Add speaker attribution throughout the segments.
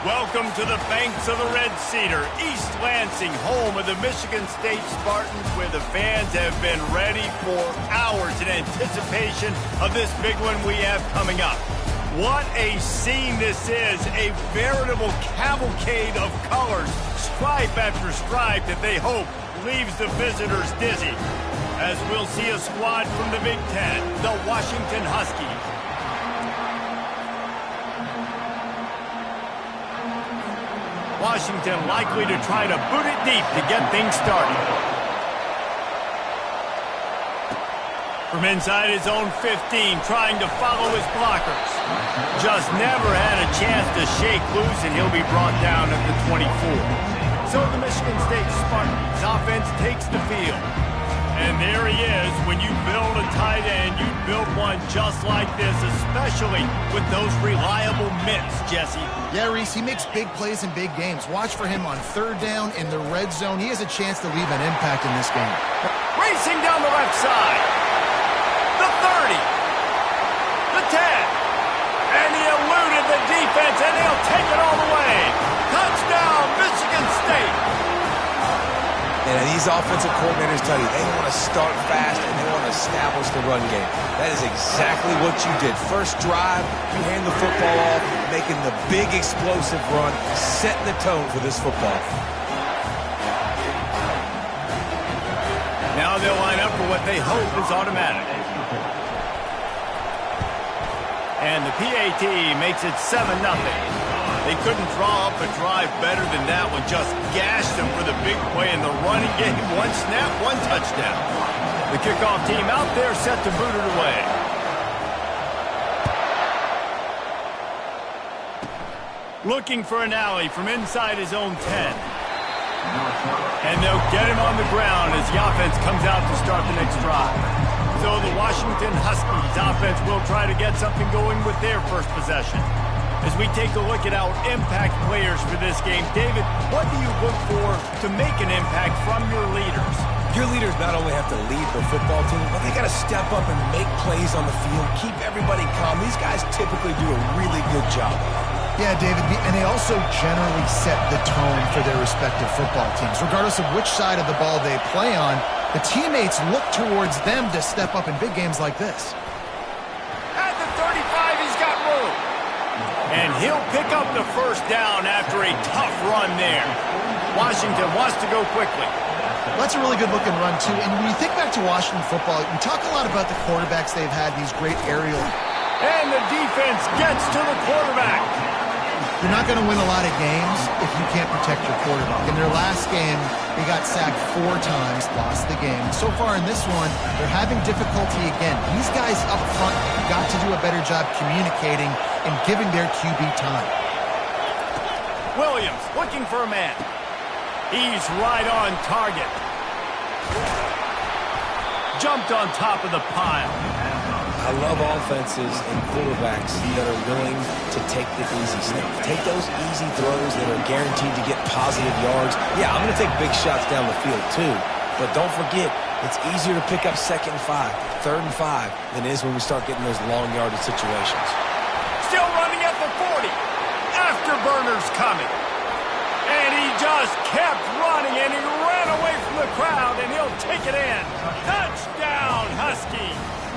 Speaker 1: Welcome to the banks of the Red Cedar, East Lansing, home of the Michigan State Spartans, where the fans have been ready for hours in anticipation of this big one we have coming up. What a scene this is, a veritable cavalcade of colors, stripe after stripe that they hope leaves the visitors dizzy. As we'll see a squad from the Big Ten, the Washington Huskies. Washington likely to try to boot it deep to get things started. From inside his own 15, trying to follow his blockers. Just never had a chance to shake loose, and he'll be brought down at the 24. So the Michigan State Spartans offense takes the field. And there he is. When you build a tight end, you build one just like this, especially with those reliable mitts, Jesse.
Speaker 2: Yeah, Reese, he makes big plays in big games. Watch for him on third down in the red zone. He has a chance to leave an impact in this game.
Speaker 1: Racing down the left side. The 30. The 10. And he eluded the defense, and he'll take it all the way. Touchdown, Michigan State.
Speaker 3: And these offensive coordinators tell you they want to start fast and they want to establish the run game. That is exactly what you did. First drive, you hand the football off, making the big explosive run, setting the tone for this football.
Speaker 1: Now they'll line up for what they hope is automatic. And the PAT makes it 7-0. They couldn't draw up a drive better than that one. Just gashed them for the big play in the running game. One snap, one touchdown. The kickoff team out there set to boot it away. Looking for an alley from inside his own 10. And they'll get him on the ground as the offense comes out to start the next drive. So the Washington Huskies offense will try to get something going with their first possession. As we take a look at our impact players for this game, David, what do you look for to make an impact from your leaders?
Speaker 3: Your leaders not only have to lead the football team, but they got to step up and make plays on the field, keep everybody calm. These guys typically do a really good job.
Speaker 2: Yeah, David, and they also generally set the tone for their respective football teams. Regardless of which side of the ball they play on, the teammates look towards them to step up in big games like this.
Speaker 1: At the 35, he's got room. And he'll pick up the first down after a tough run there. Washington wants to go quickly.
Speaker 2: That's a really good-looking run, too. And when you think back to Washington football, we talk a lot about the quarterbacks they've had, these great aerial.
Speaker 1: And the defense gets to the quarterback.
Speaker 2: You're not going to win a lot of games if you can't protect your quarterback. In their last game, they got sacked 4 times, lost the game. So far in this one, they're having difficulty again. These guys up front got to do a better job communicating and giving their QB time.
Speaker 1: Williams looking for a man. He's right on target. Jumped on top of the pile.
Speaker 3: I love offenses and quarterbacks that are willing to take the easy snap. Take those easy throws that are guaranteed to get positive yards. Yeah, I'm going to take big shots down the field too. But don't forget, it's easier to pick up 2nd and 5, 3rd and 5 than it is when we start getting those long yardage situations.
Speaker 1: Still running at the 40. Afterburners coming. And he just kept running, and he ran away from the crowd, and he'll take it in. Touchdown, Husky.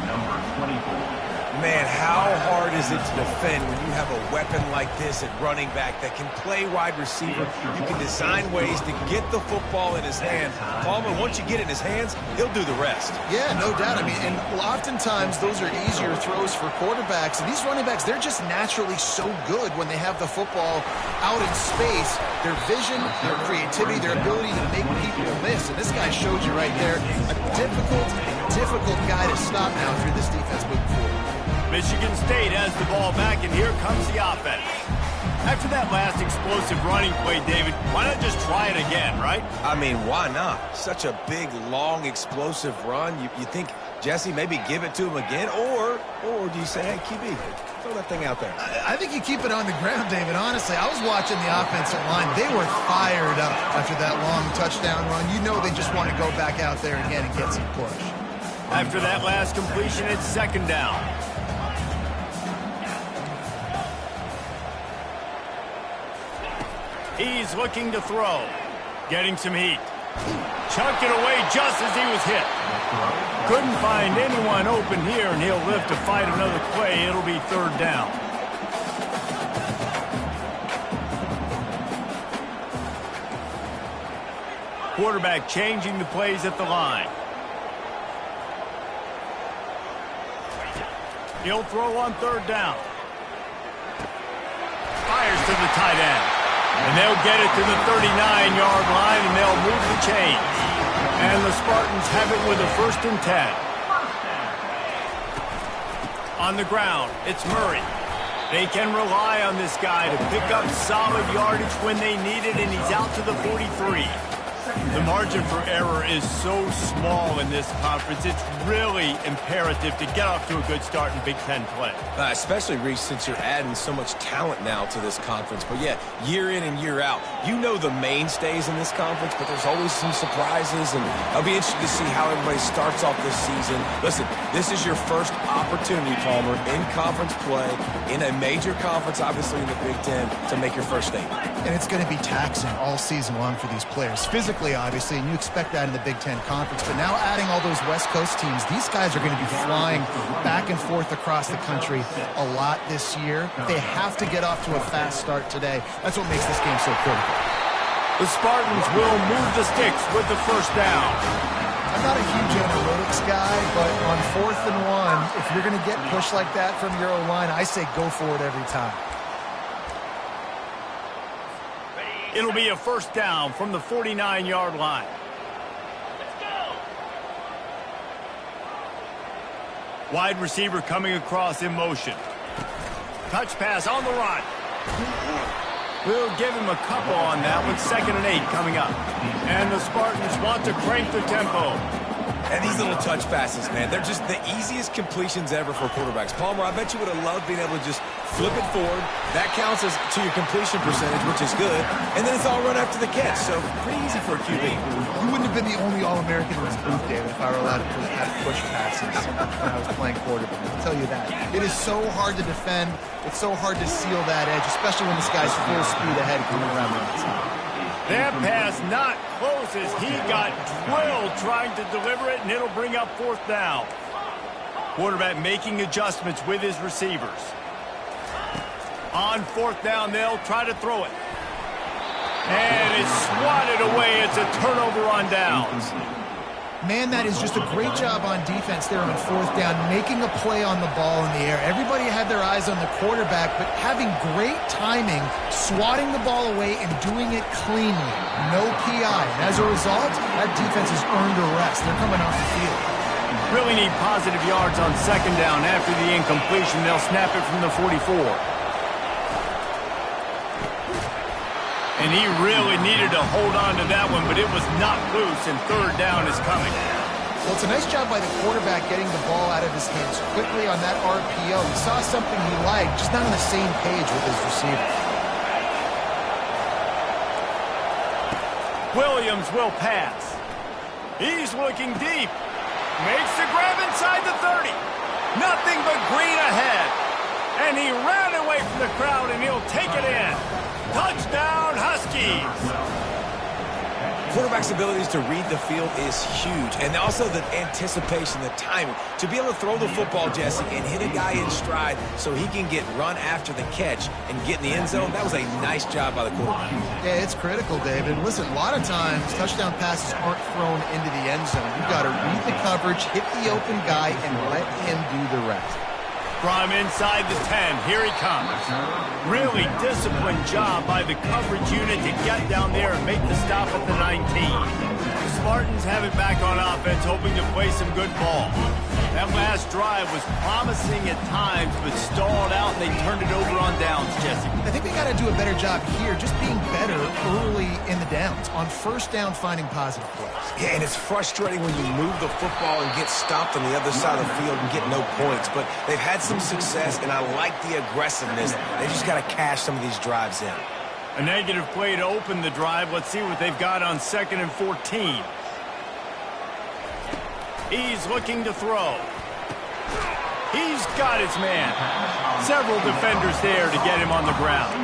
Speaker 4: Number 24.
Speaker 3: Man, how hard is it to defend when you have a weapon like this at running back that can play wide receiver? You can design ways to get the football in his hand. Palmer, once you get it in his hands, he'll do the rest.
Speaker 2: Yeah, no doubt. I mean, and oftentimes those are easier throws for quarterbacks. And these running backs, they're just naturally so good when they have the football out in space. Their vision, their creativity, their ability to make people miss. And this guy showed you right there, a difficult guy to stop now through this defense moving forward.
Speaker 1: Michigan State has the ball back, and here comes the offense. After that last explosive running play, David, why not just try it again, right?
Speaker 3: I mean, why not? Such a big, long, explosive run. You think, Jesse, maybe give it to him again? Or do you say, hey, QB, throw that thing out there?
Speaker 2: I think you keep it on the ground, David. Honestly, I was watching the offensive line. They were fired up after that long touchdown run. You know they just want to go back out there again and get some push.
Speaker 1: After that last completion, it's 2nd down. He's looking to throw. Getting some heat. Chucked it away just as he was hit. Couldn't find anyone open here, and he'll live to fight another play. It'll be third down. Quarterback changing the plays at the line. He'll throw on third down. Fires to the tight end. And they'll get it to the 39-yard line, and they'll move the chains. And the Spartans have it with a 1st and 10. On the ground, it's Murray. They can rely on this guy to pick up solid yardage when they need it, and he's out to the 43. The margin for error is so small in this conference. It's really imperative to get off to a good start in Big Ten play.
Speaker 3: Especially, Reese, since you're adding so much talent now to this conference. But, yeah, year in and year out, you know the mainstays in this conference, but there's always some surprises, and I'll be interested to see how everybody starts off this season. Listen, this is your first opportunity, Palmer, in conference play, in a major conference, obviously in the Big Ten, to make your first statement.
Speaker 2: And it's going to be taxing all season long for these players. Physically, obviously, and you expect that in the Big Ten Conference. But now adding all those West Coast teams, these guys are going to be flying back and forth across the country a lot this year. They have to get off to a fast start today. That's what makes this game so critical.
Speaker 1: The Spartans will move the sticks with the 1st down.
Speaker 2: I'm not a huge analytics guy, but on 4th and 1, if you're going to get pushed like that from your O-line, I say go for it every time.
Speaker 1: It'll be a 1st down from the 49-yard line. Wide receiver coming across in motion. Touch pass on the run. We'll give him a couple on that one. 2nd and 8 coming up. And the Spartans want to crank the tempo.
Speaker 3: And these little touch passes, man, they're just the easiest completions ever for quarterbacks. Palmer, I bet you would have loved being able to just flip it forward. That counts as to your completion percentage, which is good. And then it's all run after the catch, so pretty easy for a QB.
Speaker 2: You wouldn't have been the only All-American in this booth, David, if I were allowed to have push passes when I was playing quarterback. I'll tell you that. It is so hard to defend. It's so hard to seal that edge, especially when this guy's full speed ahead coming around the outside.
Speaker 1: That pass not close as he got drilled trying to deliver it, and it'll bring up 4th down. Quarterback making adjustments with his receivers. On 4th down, they'll try to throw it. And it's swatted away. It's a turnover on downs.
Speaker 2: Man, that is just a great job on defense there on 4th down, making a play on the ball in the air. Everybody had their eyes on the quarterback, but having great timing, swatting the ball away and doing it cleanly. No PI. And as a result, that defense has earned a rest. They're coming off the field.
Speaker 1: Really need positive yards on 2nd down after the incompletion. They'll snap it from the 44. And he really needed to hold on to that one, but it was not loose, and 3rd down is coming.
Speaker 2: Well, it's a nice job by the quarterback getting the ball out of his hands quickly on that RPO. He saw something he liked, just not on the same page with his receiver.
Speaker 1: Williams will pass. He's looking deep. Makes the grab inside the 30. Nothing but green ahead. And he ran away from the crowd, and he'll take it in. Touchdown, Huskies!
Speaker 3: Quarterback's abilities to read the field is huge, and also the anticipation, the timing. To be able to throw the football, Jesse, and hit a guy in stride so he can get run after the catch and get in the end zone, that was a nice job by the quarterback.
Speaker 2: Yeah, it's critical, David. Listen, a lot of times touchdown passes aren't thrown into the end zone. You've got to read the coverage, hit the open guy, and let him do the rest.
Speaker 1: From inside the 10, here he comes. Really disciplined job by the coverage unit to get down there and make the stop at the 19. The Spartans have it back on offense, hoping to play some good ball. That last drive was promising at times, but stalled out, and they turned it over on downs, Jesse.
Speaker 2: I think we got to do a better job here, just being better early in the downs. On 1st down, finding positive plays.
Speaker 3: Yeah, and it's frustrating when you move the football and get stopped on the other side of the field and get no points. But they've had some success, and I like the aggressiveness. They just got to cash some of these drives in.
Speaker 1: A negative play to open the drive. Let's see what they've got on 2nd and 14. He's looking to throw. He's got his man. Several defenders there to get him on the ground.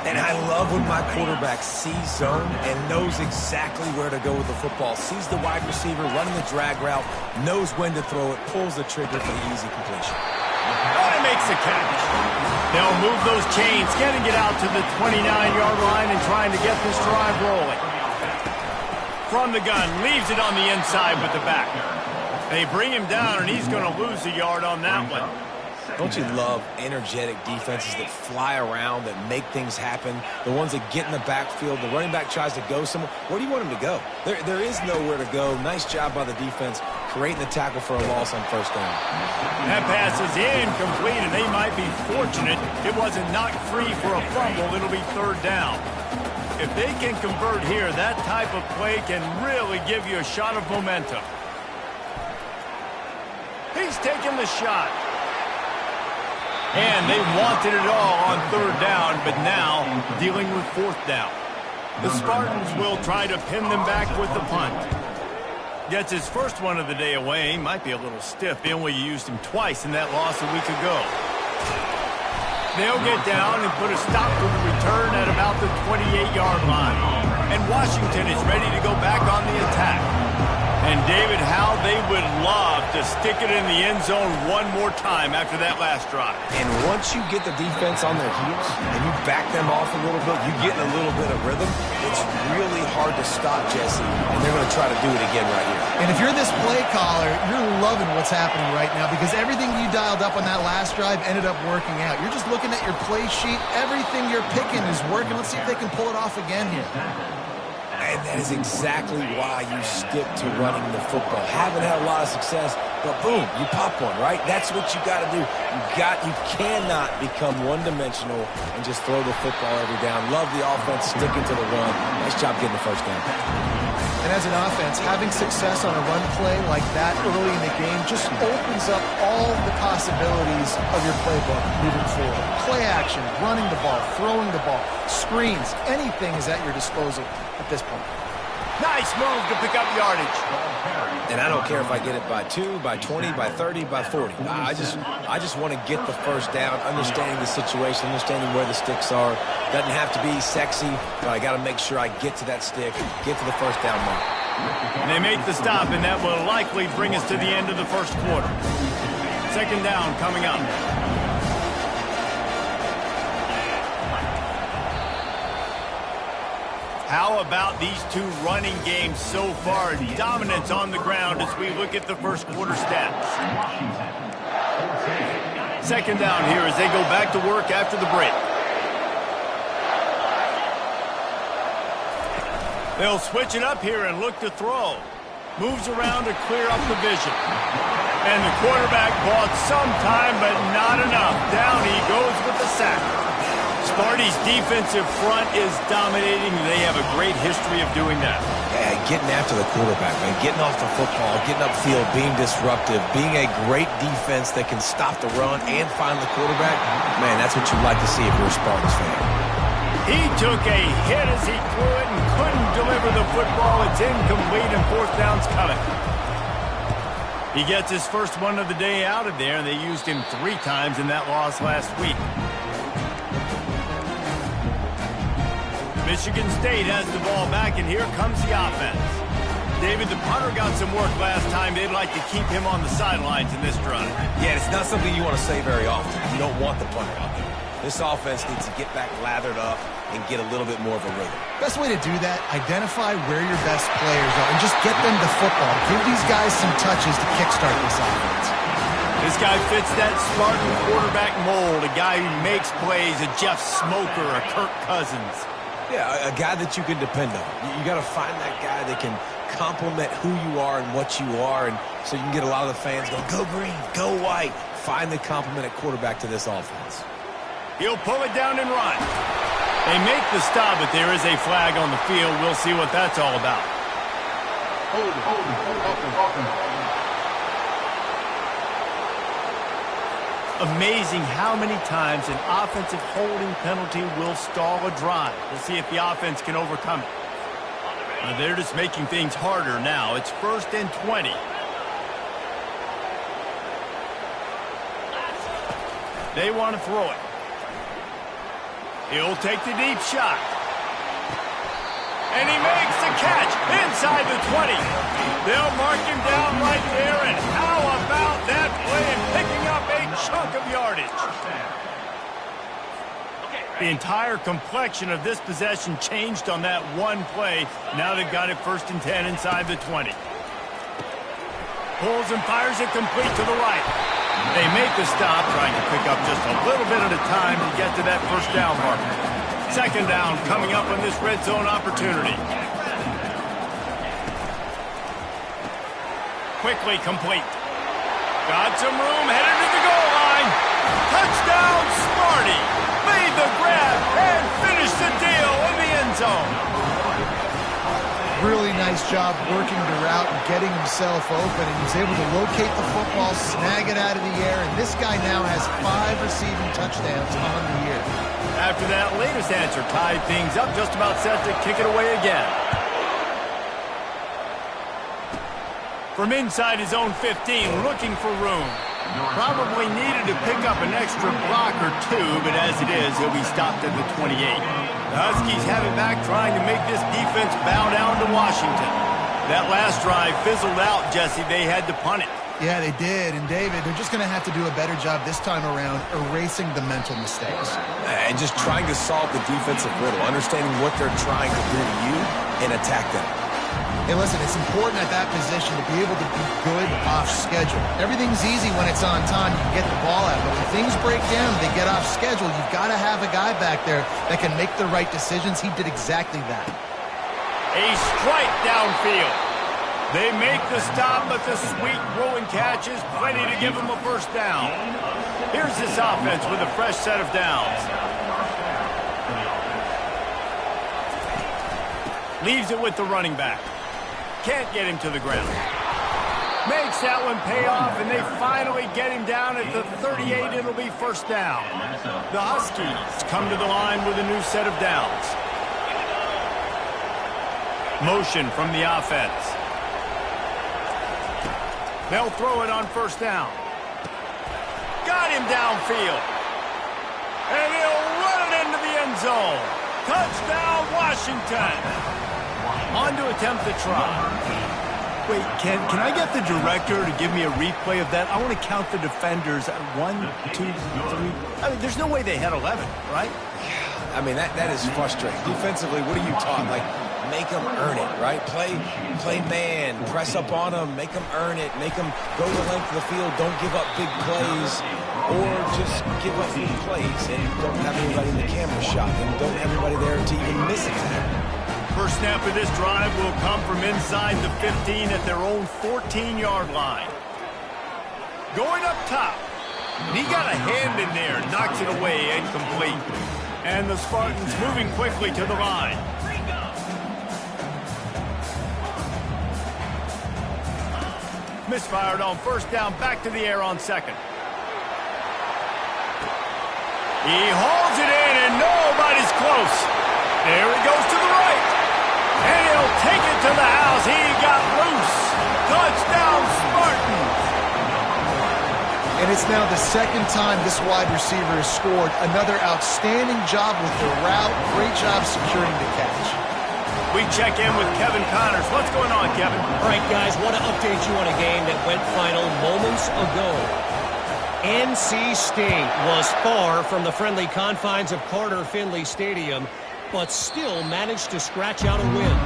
Speaker 3: And I love when my quarterback sees zone and knows exactly where to go with the football. Sees the wide receiver running the drag route, knows when to throw it, pulls the trigger for the easy completion.
Speaker 1: And it makes the catch. They'll move those chains, getting it out to the 29-yard line and trying to get this drive rolling. From the gun, leaves it on the inside with the back. They bring him down, and he's going to lose a yard on that one.
Speaker 3: Don't you love energetic defenses that fly around, that make things happen? The ones that get in the backfield, the running back tries to go somewhere. Where do you want him to go? There is nowhere to go. Nice job by the defense, creating the tackle for a loss on first down.
Speaker 1: That pass is incomplete, and they might be fortunate it wasn't knocked free for a fumble. It'll be third down. If they can convert here, that type of play can really give you a shot of momentum. He's taking the shot. And they wanted it all on third down, but now dealing with fourth down. The Spartans will try to pin them back with the punt. Gets his first one of the day away. Might be a little stiff. They only used him twice in that loss a week ago. They'll get down and put a stop to the return at about the 28-yard line. And Washington is ready to go back on the attack. And, David, how they would love to stick it in the end zone one more time after that last drive.
Speaker 3: And once you get the defense on their heels and you back them off a little bit, you get in a little bit of rhythm, it's really hard to stop, Jesse, and they're going to try to do it again right here.
Speaker 2: And if you're this play caller, you're loving what's happening right now because everything you dialed up on that last drive ended up working out. You're just looking at your play sheet. Everything you're picking is working. Let's see if they can pull it off again here.
Speaker 3: And that is exactly why you stick to running the football. Haven't had a lot of success, but boom, you pop one, right? That's what you got to do. You cannot become one-dimensional and just throw the football every down. Love the offense, sticking to the run. Nice job getting the first down.
Speaker 2: And as an offense, having success on a run play like that early in the game just opens up all the possibilities of your playbook moving forward. Play action, running the ball, throwing the ball, screens, anything is at your disposal at this point.
Speaker 1: Nice move to pick up yardage.
Speaker 3: And I don't care if I get it by 2, by 20, by 30, by 40. I just want to get the first down, understanding the situation, understanding where the sticks are. Doesn't have to be sexy, but I got to make sure I get to that stick, get to the first down mark.
Speaker 1: And they make the stop, and that will likely bring us to the end of the first quarter. Second down coming up. How about these two running games so far? Dominance on the ground as we look at the first quarter stats. Second down here as they go back to work after the break. They'll switch it up here and look to throw. Moves around to clear up the vision. And the quarterback bought some time, but not enough. Down he goes with the sack. Sparty's defensive front is dominating. They have a great history of doing that.
Speaker 3: Yeah, getting after the quarterback, man. Getting off the football, getting upfield, being disruptive, being a great defense that can stop the run and find the quarterback. Man, that's what you'd like to see if you're a Spartans fan.
Speaker 1: He took a hit as he threw it and couldn't deliver the football. It's incomplete and fourth down's coming. He gets his first one of the day out of there, and they used him 3 times in that loss last week. Michigan State has the ball back, and here comes the offense. David, the punter got some work last time. They'd like to keep him on the sidelines in this drive.
Speaker 3: Yeah, it's not something you want to say very often. You don't want the punter out there. This offense needs to get back lathered up and get a little bit more of a rhythm.
Speaker 2: Best way to do that, identify where your best players are and just get them the football. Give these guys some touches to kickstart this offense.
Speaker 1: This guy fits that Spartan quarterback mold, a guy who makes plays, a Jeff Smoker, a Kirk Cousins.
Speaker 3: Yeah, a guy that you can depend on. You got to find that guy that can complement who you are and what you are, and so you can get a lot of the fans going, go green, go white. Find the complement at quarterback to this offense.
Speaker 1: He'll pull it down and run. They make the stop, but there is a flag on the field. We'll see what that's all about.
Speaker 4: Hold it.
Speaker 1: Amazing how many times an offensive holding penalty will stall a drive. We'll see if the offense can overcome it. They're just making things harder now. It's 1st and 20. They want to throw it. He'll take the deep shot. And he makes the catch inside the 20. They'll mark him down right there, and how about that play and picking up a chunk of yardage? The entire complexion of this possession changed on that one play. Now they've got it 1st and 10 inside the 20. Pulls and fires it complete to the right. They make the stop, trying to pick up just a little bit at a time to get to that 1st down marker. 2nd down coming up on this red zone opportunity. Quickly complete. Got some room, headed to the goal line. Touchdown, Smarty. Made the grab and finished the deal in the end zone.
Speaker 2: Really nice job working the route and getting himself open, and he's able to locate the football, snag it out of the air, and this guy now has 5 receiving touchdowns on the year.
Speaker 1: After that latest answer tied things up, just about set to kick it away again. From inside his own 15, looking for room. Probably needed to pick up an extra block or two, but as it is, he'll be stopped at the 28. The Huskies have it back, trying to make this defense bow down to Washington. That last drive fizzled out, Jesse. They had to punt it.
Speaker 2: Yeah, they did. And, David, they're just going to have to do a better job this time around erasing the mental mistakes.
Speaker 3: And just trying to solve the defensive riddle, understanding what they're trying to do to you and attack them.
Speaker 2: Hey, listen, it's important at that position to be able to be good off schedule. Everything's easy when it's on time. You can get the ball out. But when things break down, they get off schedule. You've got to have a guy back there that can make the right decisions. He did exactly that.
Speaker 1: A strike downfield. They make the stop, but the sweet rolling catch is plenty to give them a 1st down. Here's this offense with a fresh set of downs. Leaves it with the running back. Can't get him to the ground. Makes that one pay off, and they finally get him down at the 38. It'll be 1st down. The Huskies come to the line with a new set of downs. Motion from the offense. They'll throw it on 1st down. Got him downfield. And he'll run it into the end zone. Touchdown, Washington. On to attempt the try. Wait, can I get the director to give me a replay of that? I want to count the defenders at 1, 2, 3. I mean, there's no way they had 11, right?
Speaker 3: I mean, that is frustrating. Defensively, what are you taught? Like, make them earn it, right? Play man, press up on them, make them earn it, make them go the length of the field, don't give up big plays, or just give up big plays and don't have anybody in the camera shot and don't have anybody there to even miss it.
Speaker 1: First snap of this drive will come from inside the 15 at their own 14-yard line. Going up top. He got a hand in there, knocks it away, incomplete. And the Spartans moving quickly to the line. Misfired on 1st down, back to the air on 2nd. He hauls it in, and nobody's close. There he goes to the right. And he'll take it to the house. He got loose. Touchdown, Spartans.
Speaker 2: And it's now the 2nd time this wide receiver has scored. Another outstanding job with the route. Great job securing the catch.
Speaker 1: We check in with Kevin Connors. What's going on, Kevin?
Speaker 5: All right, guys, want to update you on a game that went final moments ago. NC State was far from the friendly confines of Carter Finley Stadium, but still managed to scratch out a win.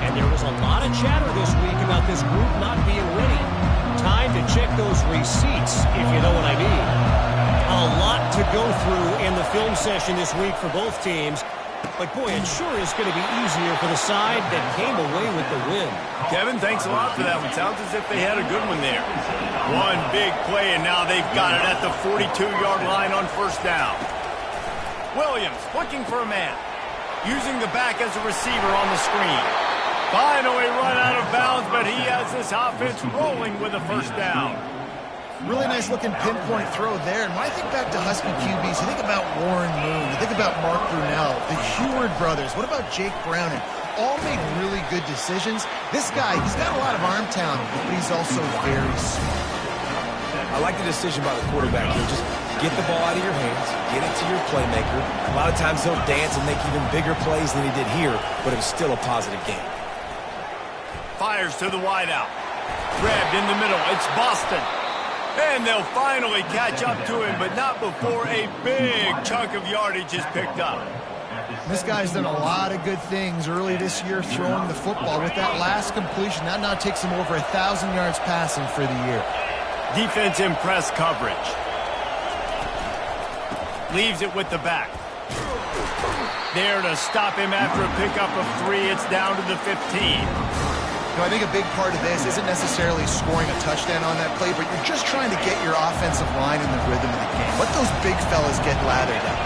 Speaker 5: And there was a lot of chatter this week about this group not being ready. Time to check those receipts, if you know what I mean. A lot to go through in the film session this week for both teams. But, boy, it sure is going to be easier for the side that came away with the win.
Speaker 1: Kevin, thanks a lot for that one. Sounds as if they had a good one there. One big play, and now they've got it at the 42-yard line on 1st down. Williams looking for a man. Using the back as a receiver on the screen. Finally run out of bounds, but he has this offense rolling with a 1st down.
Speaker 2: Really nice looking pinpoint throw there. And when I think back to Husky QBs, you think about Warren Moon, you think about Mark Brunell, the Heward brothers. What about Jake Browning? All made really good decisions. This guy, he's got a lot of arm talent, but he's also very smart.
Speaker 3: I like the decision by the quarterback here. Just get the ball out of your hands, get it to flashier playmaker. A lot of times he'll dance and make even bigger plays than he did here, but it was still a positive game.
Speaker 1: Fires to the wideout. Grabbed in the middle. It's Boston. And they'll finally catch up to him, but not before a big chunk of yardage is picked up.
Speaker 2: This guy's done a lot of good things early this year throwing the football. With that last completion, that now takes him over 1,000 yards passing for the year.
Speaker 1: Defense in press coverage. Leaves it with the back. There to stop him after a pickup of 3. It's down to the 15.
Speaker 2: I think a big part of this isn't necessarily scoring a touchdown on that play, but you're just trying to get your offensive line in the rhythm of the game. Let those big fellas get lathered up.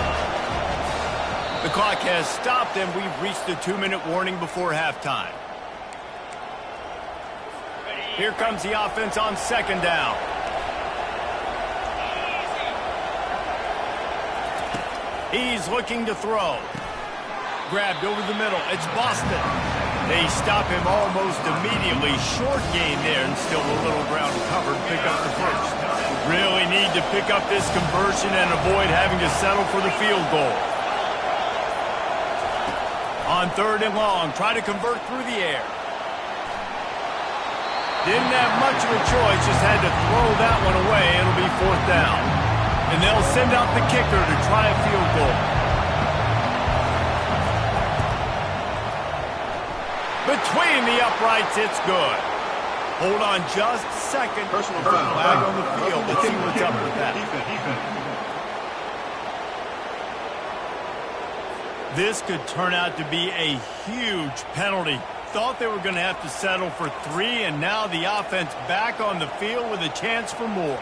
Speaker 1: The clock has stopped, and we've reached the 2-minute warning before halftime. Here comes the offense on second down. He's looking to throw. Grabbed over the middle. It's Boston. They stop him almost immediately. Short gain there, and still a little ground covered. Pick up the first. Really need to pick up this conversion and avoid having to settle for the field goal. On 3rd and long, try to convert through the air. Didn't have much of a choice, just had to throw that one away. It'll be 4th down. And they'll send out the kicker to try a field goal. Between the uprights, it's good. Hold on just a second.
Speaker 4: Personal foul.
Speaker 1: Flag on the field. Let's see what's up with that. This could turn out to be a huge penalty. Thought they were going to have to settle for 3, and now the offense back on the field with a chance for more.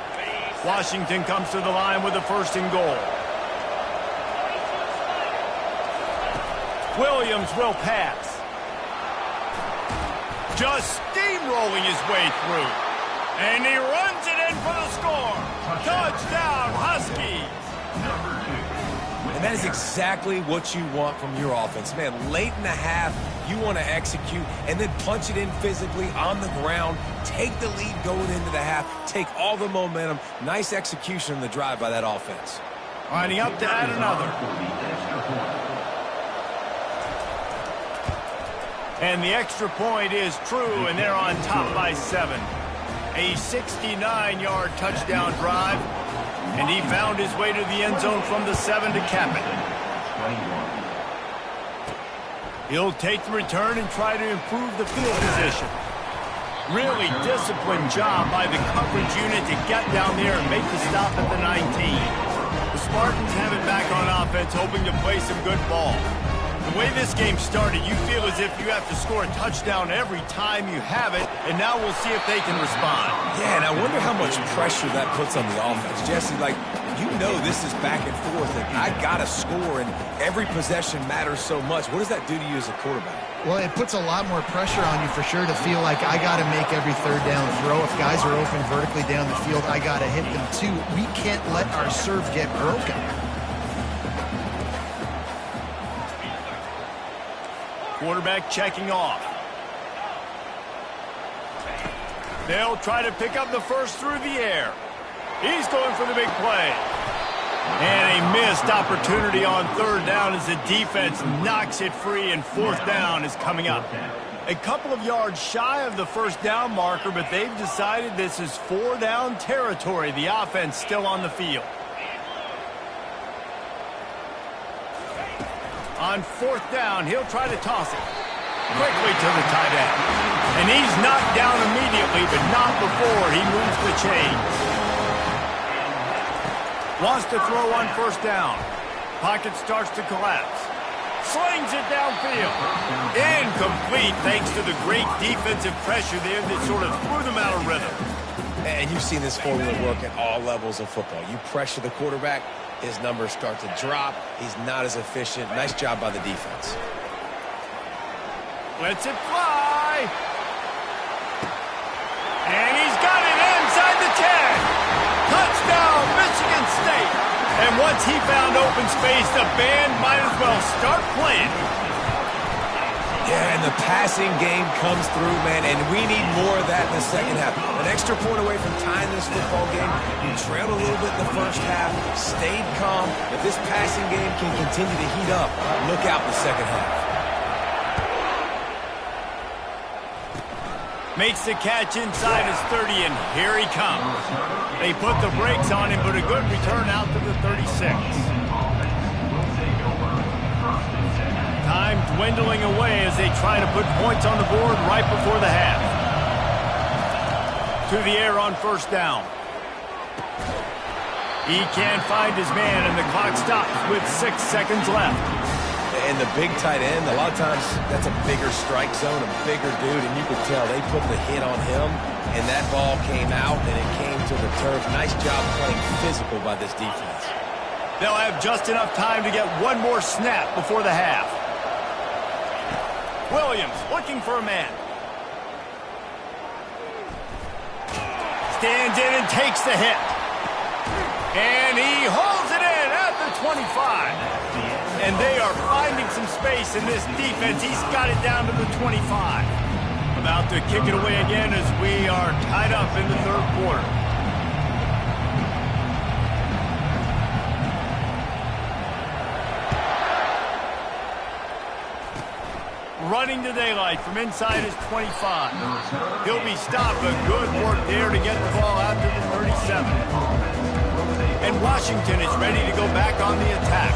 Speaker 1: Washington comes to the line with a 1st and goal. Williams will pass. Just steamrolling his way through. And he runs it in for the score. Touchdown, Huskies.
Speaker 3: And that is exactly what you want from your offense. Man, late in the half, you want to execute and then punch it in physically on the ground, take the lead going into the half, take all the momentum. Nice execution on the drive by that offense.
Speaker 1: Lining up to add another. And the extra point is true, and they're on top by 7. A 69-yard touchdown drive. And he found his way to the end zone from the 7 to cap it. He'll take the return and try to improve the field position. Really disciplined job by the coverage unit to get down there and make the stop at the 19. The Spartans have it back on offense, hoping to play some good ball. The way this game started, you feel as if you have to score a touchdown every time you have it, and now we'll see if they can respond.
Speaker 3: Yeah, and I wonder how much pressure that puts on the offense. Jesse, like, you know this is back and forth, and I got to score, and every possession matters so much. What does that do to you as a quarterback?
Speaker 2: Well, it puts a lot more pressure on you for sure to feel like I got to make every 3rd down throw. If guys are open vertically down the field, I got to hit them too. We can't let our serve get broken.
Speaker 1: Quarterback checking off. They'll try to pick up the first through the air. He's going for the big play. And a missed opportunity on 3rd down as the defense knocks it free, and 4th down is coming up. A couple of yards shy of the 1st down marker, but they've decided this is 4-down territory. The offense still on the field. On 4th down, he'll try to toss it. Quickly to the tight end. And he's knocked down immediately, but not before he moves the chains. Wants to throw on 1st down. Pocket starts to collapse. Slings it downfield. Incomplete thanks to the great defensive pressure there that sort of threw them out of rhythm.
Speaker 3: And you've seen this formula work at all levels of football. You pressure the quarterback, his numbers start to drop. He's not as efficient. Nice job by the defense.
Speaker 1: Lets it fly. And he's got it inside the 10. Touchdown, Michigan State. And once he found open space, the band might as well start playing.
Speaker 3: Yeah, and the passing game comes through, man, and we need more of that in the second half. An extra point away from tying this football game. You trailed a little bit in the first half, stayed calm. If this passing game can continue to heat up, look out in the second half.
Speaker 1: Makes the catch inside his 30, and here he comes. They put the brakes on him, but a good return out to the 36. Time dwindling away as they try to put points on the board right before the half. To the air on first down. He can't find his man, and the clock stops with 6 seconds left.
Speaker 3: And the big tight end, a lot of times that's a bigger strike zone, a bigger dude, and you could tell they put the hit on him, and that ball came out, and it came to the turf. Nice job playing physical by this defense.
Speaker 1: They'll have just enough time to get one more snap before the half. Williams looking for a man. Stands in and takes the hit. And he holds it in at the 25. And they are finding some space in this defense. He's got it down to the 25. About to kick it away again as we are tied up in the third quarter. Running to daylight from inside his 25. He'll be stopped, but good work there to get the ball out to the 37. And Washington is ready to go back on the attack.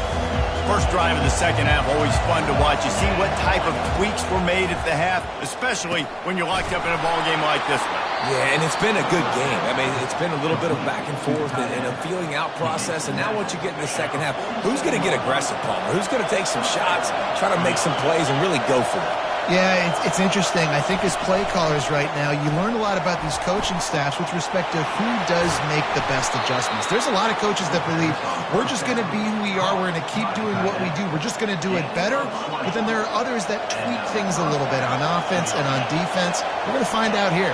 Speaker 1: First drive of the second half, always fun to watch. You see what type of tweaks were made at the half, especially when you're locked up in a ball game like this one.
Speaker 3: Yeah, and it's been a good game. I mean, it's been a little bit of back and forth and a feeling out process. And now once you get in the second half, who's going to get aggressive, Palmer? Who's going to take some shots, try to make some plays, and really go for it?
Speaker 2: Yeah, it's interesting. I think as play callers right now, you learn a lot about these coaching staffs with respect to who does make the best adjustments. There's a lot of coaches that believe we're just going to be who we are. We're going to keep doing what we do. We're just going to do it better. But then there are others that tweak things a little bit on offense and on defense. We're going to find out here.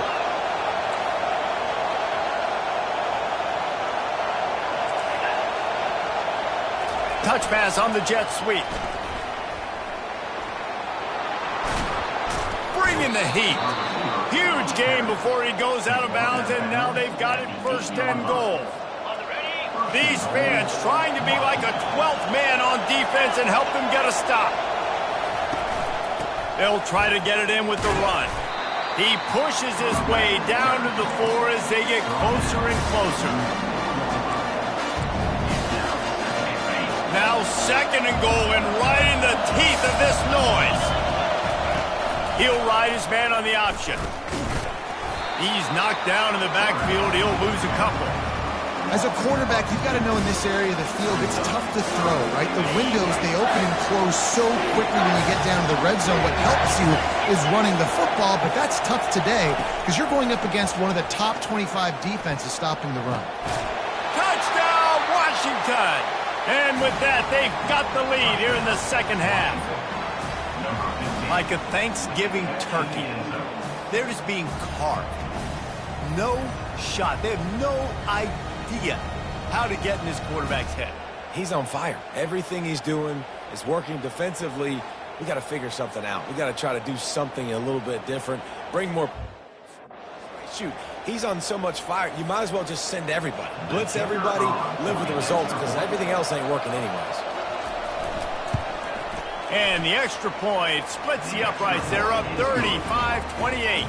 Speaker 1: Touch pass on the jet sweep. Bringing the heat. Huge game before he goes out of bounds, and now they've got it first and goal. These fans trying to be like a 12th man on defense and help them get a stop. They'll try to get it in with the run. He pushes his way down to the floor as they get closer and closer. Now second and goal, and right in the teeth of this noise. He'll ride his man on the option. He's knocked down in the backfield. He'll lose a couple.
Speaker 2: As a quarterback, you've got to know in this area of the field, it's tough to throw, right? The windows, they open and close so quickly when you get down to the red zone. What helps you is running the football, but that's tough today because you're going up against one of the top 25 defenses stopping the run.
Speaker 1: Touchdown, Washington! And with that, they've got the lead here in the second half. Like a Thanksgiving turkey, they're just being carved. No shot. They have no idea how to get in this quarterback's head.
Speaker 3: He's on fire. Everything he's doing is working defensively. We got to figure something out. We got to try to do something a little bit different. Bring more. Shoot, he's on so much fire. You might as well just send everybody. Blitz everybody, live with the results, because everything else ain't working anyways.
Speaker 1: And the extra point splits the uprights. They're up 35-28.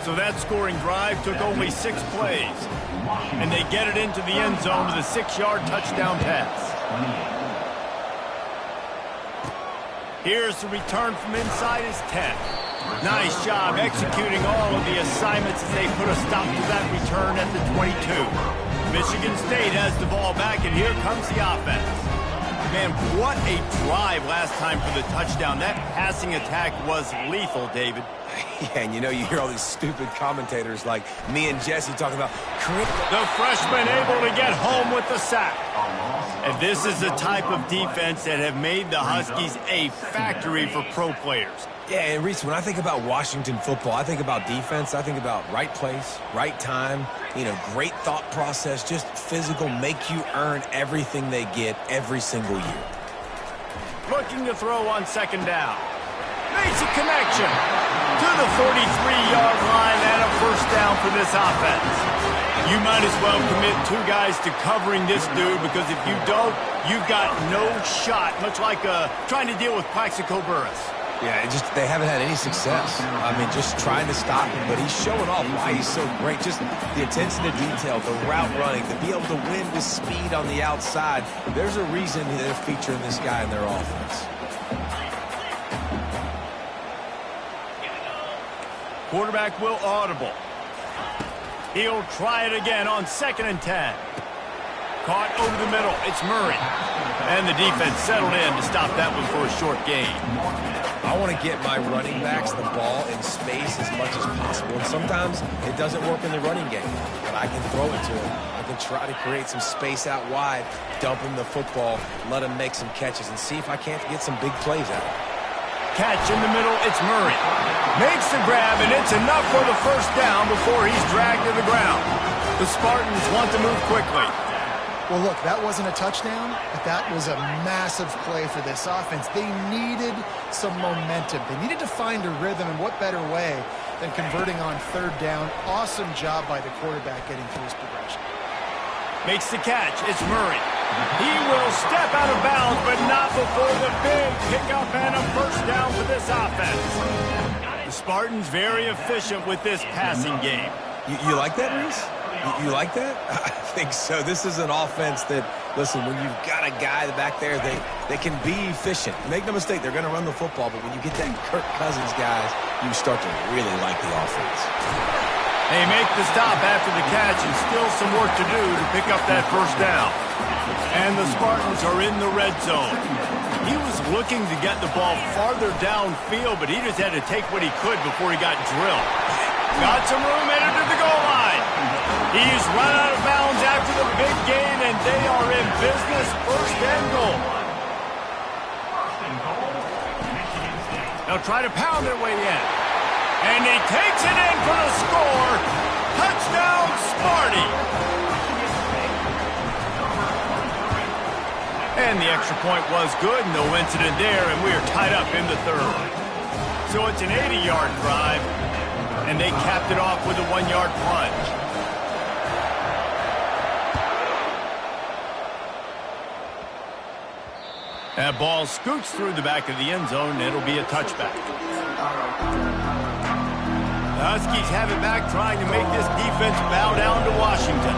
Speaker 1: So that scoring drive took only 6 plays. And they get it into the end zone with a 6-yard touchdown pass. Here's the return from inside his 10. Nice job executing all of the assignments as they put a stop to that return at the 22. Michigan State has the ball back, and here comes the offense. Man, what a drive last time for the touchdown. That passing attack was lethal, David.
Speaker 3: Yeah, and you know, you hear all these stupid commentators like me and Jesse talking about
Speaker 1: the freshman able to get home with the sack. And this is the type of defense that have made the Huskies a factory for pro players.
Speaker 3: Yeah, and Reese, when I think about Washington football, I think about defense, I think about right place, right time, great thought process, just physical, make you earn everything they get every single year.
Speaker 1: Looking to throw on second down. Makes a connection to the 43-yard line and a first down for this offense. You might as well commit 2 guys to covering this dude, because if you don't, you've got no shot, much like trying to deal with Plaxico Burress.
Speaker 3: Yeah, they haven't had any success. I mean, just trying to stop him, but he's showing off why he's so great. Just the attention to detail, the route running, to be able to win with speed on the outside. There's a reason they're featuring this guy in their offense.
Speaker 1: Quarterback will audible. He'll try it again on 2nd and 10. Caught over the middle. It's Murray. And the defense settled in to stop that one for a short gain.
Speaker 3: I want to get my running backs the ball in space as much as possible. And sometimes it doesn't work in the running game, but I can throw it to him. I can try to create some space out wide, dump him the football, let him make some catches, and see if I can't get some big plays out of him.
Speaker 1: Catch in the middle, it's Murray. Makes the grab, and it's enough for the first down before he's dragged to the ground. The Spartans want to move quickly.
Speaker 2: Well, look, that wasn't a touchdown, but that was a massive play for this offense. They needed some momentum. They needed to find a rhythm, and what better way than converting on 3rd down. Awesome job by the quarterback getting through his progression.
Speaker 1: Makes the catch. It's Murray. He will step out of bounds, but not before the big pickup and a first down for this offense. The Spartans very efficient with this passing game.
Speaker 3: You like that, Reese? You like that? I think so. This is an offense that, listen, when you've got a guy back there, they can be efficient. Make no mistake, they're going to run the football, but when you get that Kirk Cousins, guys, you start to really like the offense.
Speaker 1: They make the stop after the catch, and still some work to do to pick up that first down. And the Spartans are in the red zone. He was looking to get the ball farther downfield, but he just had to take what he could before he got drilled. Got some room headed to the goal line. He's run out of bounds after the big gain, and they are in business. 1st and goal. They'll try to pound their way in. And he takes it in for the score. Touchdown, Sparty. And the extra point was good. No incident there, and we are tied up in the 3rd. So it's an 80-yard drive, and they capped it off with a 1-yard plunge. That ball scoots through the back of the end zone, and it'll be a touchback. The Huskies have it back, trying to make this defense bow down to Washington.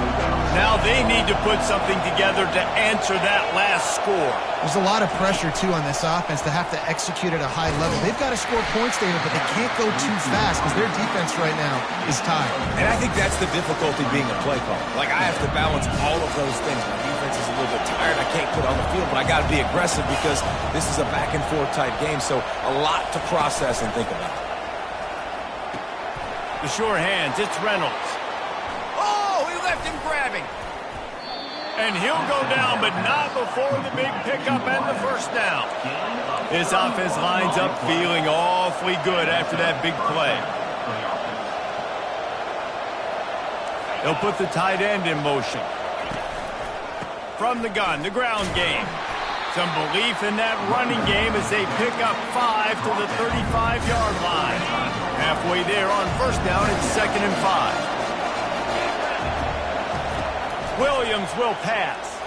Speaker 1: Now they need to put something together to answer that last score.
Speaker 2: There's a lot of pressure, too, on this offense to have to execute at a high level. They've got to score points, David, but they can't go too fast because their defense right now is tired.
Speaker 3: And I think that's the difficulty being a play caller. Like, I have to balance all of those things. My defense is a little bit tired. I can't put on the field, but I got to be aggressive because this is a back-and-forth type game, so a lot to process and think about.
Speaker 1: The sure hands, it's Reynolds. Oh, he left him grabbing. And he'll go down, but not before the big pickup and the first down. This offense lines up feeling awfully good after that big play. They'll put the tight end in motion. From the gun, the ground game. Some belief in that running game as they pick up 5 to the 35-yard line. Halfway there on first down, it's 2nd and 5. Williams will pass.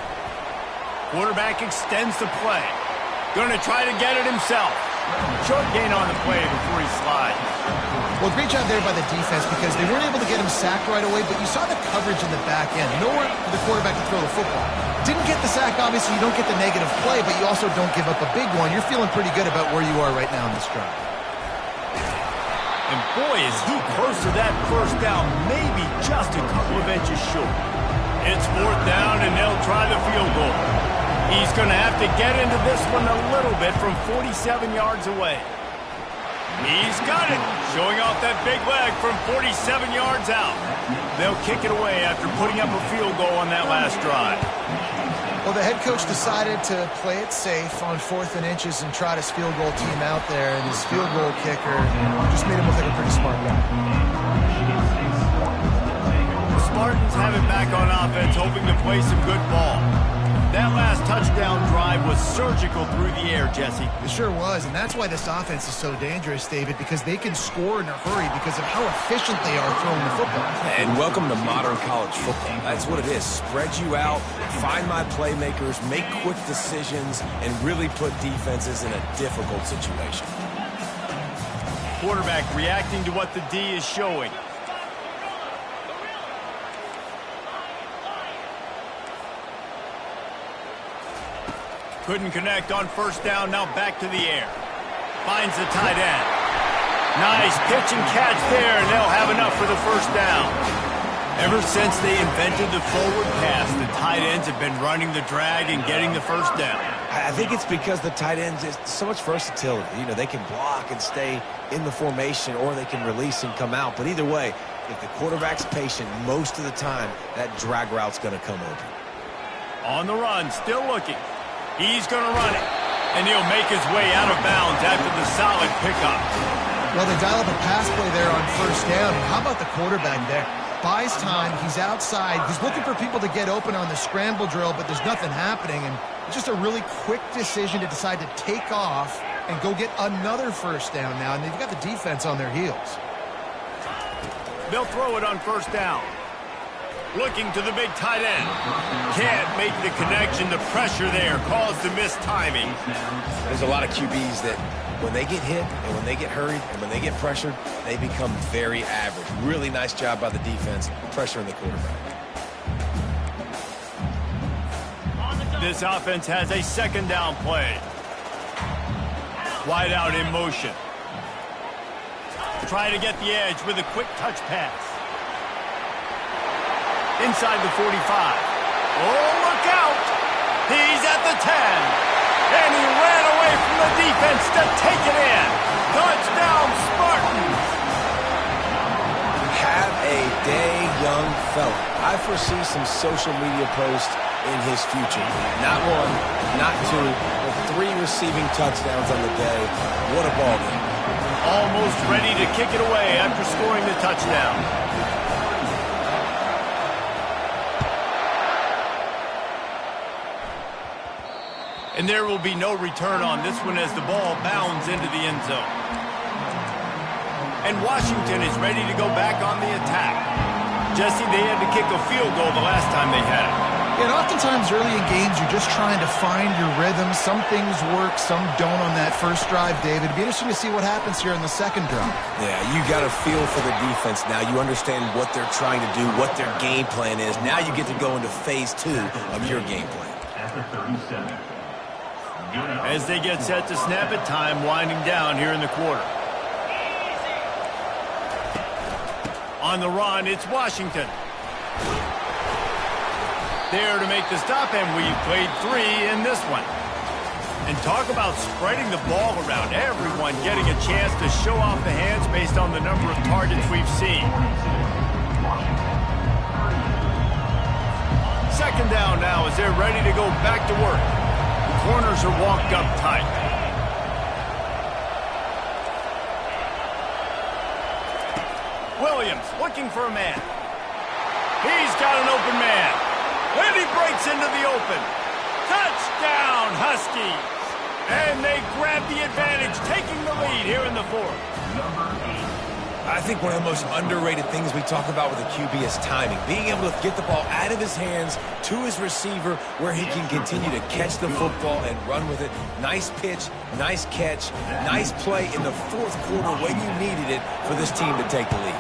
Speaker 1: Quarterback extends the play. Going to try to get it himself. Short gain on the play before he slides.
Speaker 2: Well, great job there by the defense because they weren't able to get him sacked right away, but you saw the coverage in the back end. Nowhere for the quarterback to throw the football. Didn't get the sack, obviously. You don't get the negative play, but you also don't give up a big one. You're feeling pretty good about where you are right now in this drive.
Speaker 1: And boy, is he close to that first down, maybe just a couple of inches short. It's 4th down, and they'll try the field goal. He's going to have to get into this one a little bit from 47 yards away. He's got it, showing off that big leg from 47 yards out. They'll kick it away after putting up a field goal on that last drive.
Speaker 2: Well, the head coach decided to play it safe on 4th and inches and trot his field goal team out there, and his field goal kicker just made him look like a pretty smart guy.
Speaker 1: The Spartans have it back on offense, hoping to play some good ball. That last touchdown drive was surgical through the air, Jesse.
Speaker 2: It sure was, and that's why this offense is so dangerous, David, because they can score in a hurry because of how efficient they are throwing the football.
Speaker 3: And welcome to modern college football. That's what it is. Spread you out, find my playmakers, make quick decisions, and really put defenses in a difficult situation.
Speaker 1: Quarterback reacting to what the D is showing. Couldn't connect on first down, now back to the air. Finds the tight end. Nice pitch and catch there, and they'll have enough for the first down. Ever since they invented the forward pass, the tight ends have been running the drag and getting the first down.
Speaker 3: I think it's because the tight ends is so much versatility. You know, they can block and stay in the formation, or they can release and come out. But either way, if the quarterback's patient most of the time, that drag route's going to come open.
Speaker 1: On the run, still looking. He's going to run it, and he'll make his way out of bounds after the solid pickup.
Speaker 2: Well, they dial up a pass play there on first down. How about the quarterback there? Buys time, he's outside, he's looking for people to get open on the scramble drill, but there's nothing happening, and it's just a really quick decision to decide to take off and go get another first down now, and they've got the defense on their heels.
Speaker 1: They'll throw it on first down. Looking to the big tight end. Can't make the connection. The pressure there caused the missed timing.
Speaker 3: There's a lot of QBs that when they get hit and when they get hurried and when they get pressured, they become very average. Really nice job by the defense pressuring the quarterback.
Speaker 1: This offense has a second down play. Wide out in motion. Trying to get the edge with a quick touch pass. Inside the 45. Oh, look out! He's at the 10. And he ran away from the defense to take it in. Touchdown, Spartans!
Speaker 3: Have a day, young fella. I foresee some social media posts in his future. Not one, not two, but 3 receiving touchdowns on the day. What a ball game.
Speaker 1: Almost ready to kick it away after scoring the touchdown. And there will be no return on this one as the ball bounds into the end zone. And Washington is ready to go back on the attack. Jesse, they had to kick a field goal the last time they had it.
Speaker 2: And oftentimes early in games, you're just trying to find your rhythm. Some things work, some don't on that first drive, David. It'd be interesting to see what happens here in the second drive.
Speaker 3: Yeah, you got a feel for the defense now. You understand what they're trying to do, what their game plan is. Now you get to go into phase 2 of your game plan.
Speaker 4: After 37.
Speaker 1: As they get set to snap it, time winding down here in the quarter. On the run, it's Washington. There to make the stop, and we've played 3 in this one. And talk about spreading the ball around. Everyone getting a chance to show off the hands based on the number of targets we've seen. Second down now as they're ready to go back to work. Corners are walked up tight. Williams looking for a man. He's got an open man. And he breaks into the open. Touchdown, Huskies. And they grab the advantage, taking the lead here in the 4th.
Speaker 3: I think one of the most underrated things we talk about with a QB is timing. Being able to get the ball out of his hands to his receiver where he can continue to catch the football and run with it. Nice pitch, nice catch, nice play in the 4th quarter when you needed it for this team to take the lead.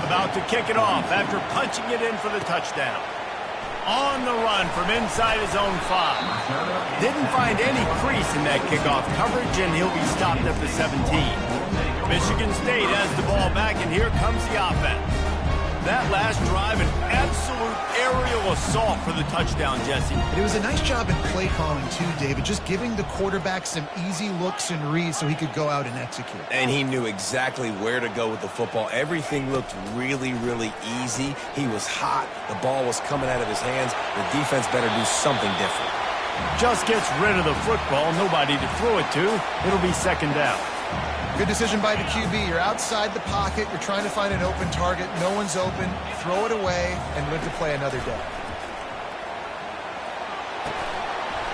Speaker 1: About to kick it off after punching it in for the touchdown. On the run from inside his own 5. Didn't find any crease in that kickoff coverage, and he'll be stopped at the 17. Michigan State has the ball back, and here comes the offense. That last drive, an absolute aerial assault for the touchdown, Jesse.
Speaker 2: It was a nice job in play calling, too, David, just giving the quarterback some easy looks and reads so he could go out and execute.
Speaker 3: And he knew exactly where to go with the football. Everything looked really, really easy. He was hot. The ball was coming out of his hands. The defense better do something different.
Speaker 1: Just gets rid of the football, nobody to throw it to. It'll be second down.
Speaker 2: Good decision by the QB. You're outside the pocket. You're trying to find an open target. No one's open. Throw it away and live to play another day.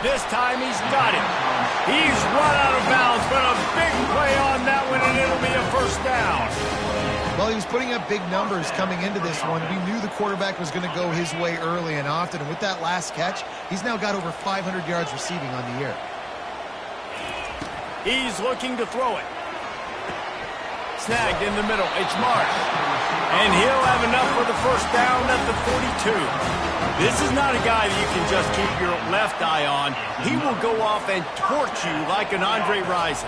Speaker 1: This time he's got it. He's run out of bounds, but a big play on that one, and it'll be a first down.
Speaker 2: Well, he was putting up big numbers coming into this one. We knew the quarterback was going to go his way early and often, and with that last catch, he's now got over 500 yards receiving on the year.
Speaker 1: He's looking to throw it. Snagged in the middle. It's Marsh. And he'll have enough for the first down at the 42. This is not a guy that you can just keep your left eye on. He will go off and torch you like an Andre Rison.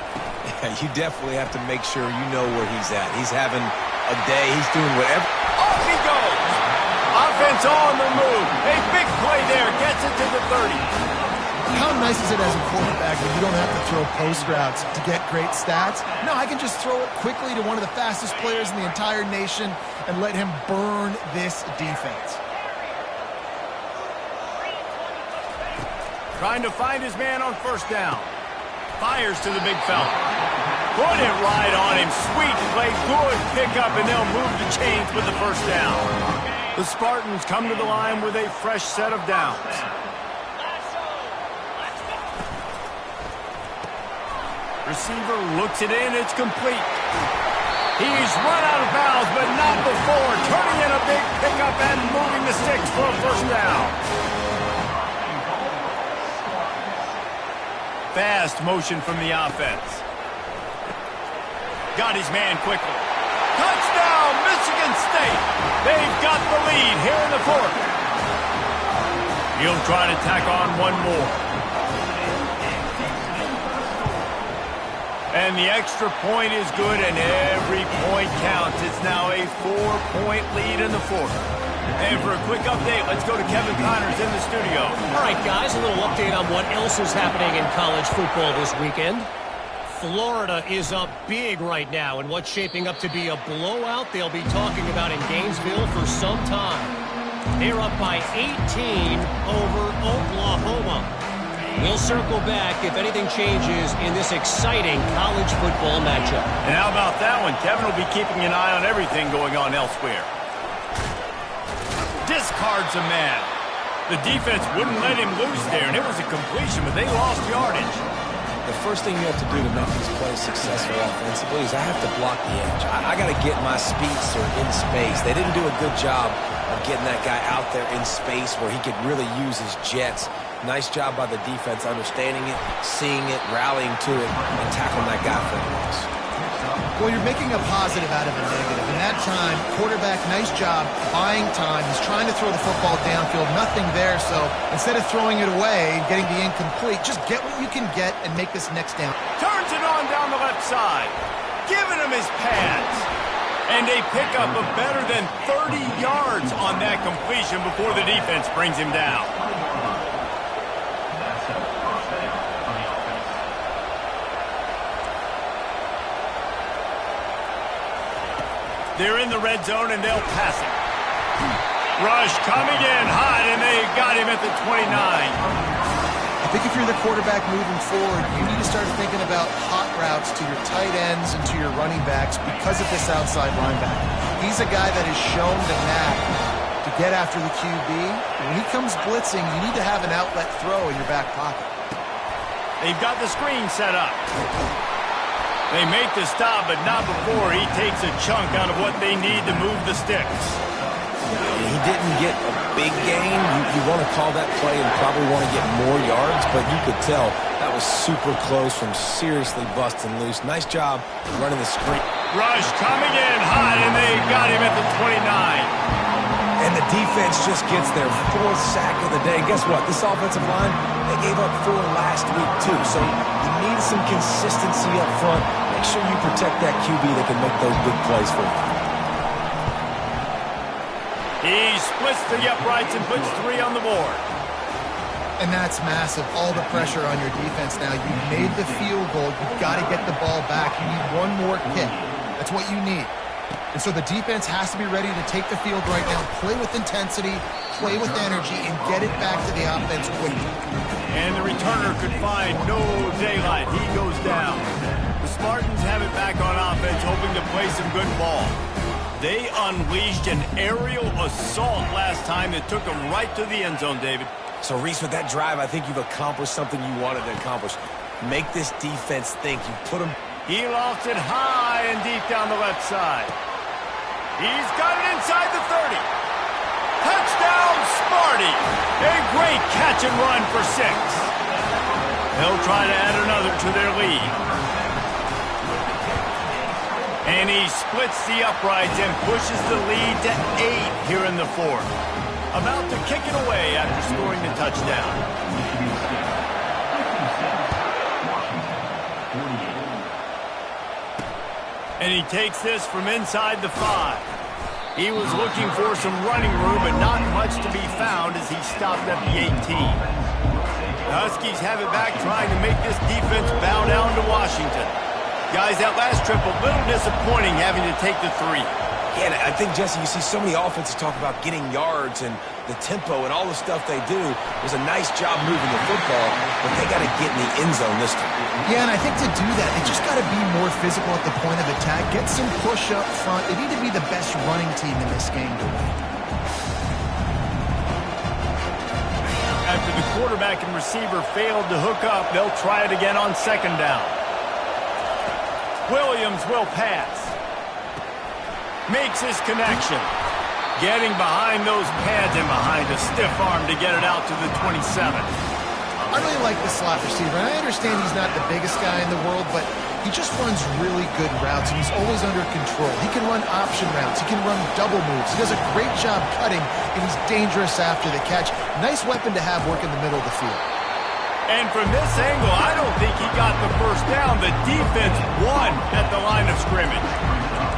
Speaker 3: Yeah, you definitely have to make sure you know where he's at. He's having a day. He's doing whatever.
Speaker 1: Off he goes. Offense on the move. A big play there. Gets it to the 30.
Speaker 2: How nice is it as a quarterback when you don't have to throw post routes to get great stats? No, I can just throw it quickly to one of the fastest players in the entire nation and let him burn this defense.
Speaker 1: Trying to find his man on first down. Fires to the big fella. Put it right on him. Sweet play. Good pickup, and they'll move the chains with the first down. The Spartans come to the line with a fresh set of downs. Receiver looks it in. It's complete. He's run out of bounds, but not before. Turning in a big pickup and moving the sticks for a first down. Fast motion from the offense. Got his man quickly. Touchdown, Michigan State. They've got the lead here in the fourth. He'll try to tack on one more. And the extra point is good, and every point counts. It's now a 4-point lead in the fourth. And for a quick update, let's go to Kevin Connors in the studio.
Speaker 5: All right, guys, a little update on what else is happening in college football this weekend. Florida is up big right now in what's shaping up to be a blowout they'll be talking about in Gainesville for some time. They're up by 18 over Oklahoma. We'll circle back if anything changes in this exciting college football matchup.
Speaker 1: And how about that one? Kevin will be keeping an eye on everything going on elsewhere. Discards a man. The defense wouldn't let him loose there, and it was a completion, but they lost yardage.
Speaker 3: The first thing you have to do to make these plays successful offensively is I have to block the edge. I got to get my speedster in space. They didn't do a good job of getting that guy out there in space where he could really use his jets. Nice job by the defense understanding it, seeing it, rallying to it, and tackling that guy for the loss.
Speaker 2: Well, you're making a positive out of a negative. In that time, quarterback, nice job, buying time. He's trying to throw the football downfield, nothing there. So instead of throwing it away and getting the incomplete, just get what you can get and make this next down.
Speaker 1: Turns it on down the left side, giving him his pads. And a pickup of better than 30 yards on that completion before the defense brings him down. They're in the red zone, and they'll pass it. Rush coming in hot, and they got him at the 29.
Speaker 2: I think if you're the quarterback moving forward, you need to start thinking about hot routes to your tight ends and to your running backs because of this outside linebacker. He's a guy that has shown the knack to get after the QB. When he comes blitzing, you need to have an outlet throw in your back pocket.
Speaker 1: They've got the screen set up. They make the stop, but not before he takes a chunk out of what they need to move the sticks.
Speaker 3: He didn't get a big gain. You want to call that play and probably want to get more yards, but you could tell that was super close from seriously busting loose. Nice job running the screen.
Speaker 1: Rush coming in hot, and they got him at the 29.
Speaker 3: And the defense just gets their fourth sack of the day. Guess what? This offensive line, they gave up 4 last week, too. So you need some consistency up front. Make sure you protect that QB that can make those big plays for you.
Speaker 1: He splits the uprights and puts 3 on the board.
Speaker 2: And that's massive. All the pressure on your defense now. You made the field goal. You've got to get the ball back. You need one more kick. That's what you need. And so the defense has to be ready to take the field right now, play with intensity, play with energy, and get it back to the offense quickly.
Speaker 1: And the returner could find no daylight. He goes down. The Spartans have it back on offense, hoping to play some good ball. They unleashed an aerial assault last time that took them right to the end zone, David.
Speaker 3: So, Reese, with that drive, I think you've accomplished something you wanted to accomplish. Make this defense think. You put them...
Speaker 1: He lofts it high and deep down the left side. He's got it inside the 30. Touchdown, Sparty. A great catch and run for 6. They'll try to add another to their lead. And he splits the uprights and pushes the lead to 8 here in the 4th. About to kick it away after scoring the touchdown. And he takes this from inside the 5. He was looking for some running room, but not much to be found as he stopped at the 18. The Huskies have it back, trying to make this defense bow down to Washington. Guys, that last trip, a little disappointing having to take the 3.
Speaker 3: Yeah, I think, Jesse, you see so many offenses talk about getting yards and the tempo and all the stuff they do. It was a nice job moving the football, but they got to get in the end zone this time.
Speaker 2: Yeah, and I think to do that, they just got to be more physical at the point of attack, get some push up front. They need to be the best running team in this game to win.
Speaker 1: After the quarterback and receiver failed to hook up, they'll try it again on 2nd down. Williams will pass. Makes his connection. Getting behind those pads and behind a stiff arm to get it out to the 27.
Speaker 2: I really like the slot receiver. And I understand he's not the biggest guy in the world, but he just runs really good routes, and he's always under control. He can run option routes. He can run double moves. He does a great job cutting, and he's dangerous after the catch. Nice weapon to have work in the middle of the field.
Speaker 1: And from this angle, I don't think he got the first down. The defense won at the line of scrimmage.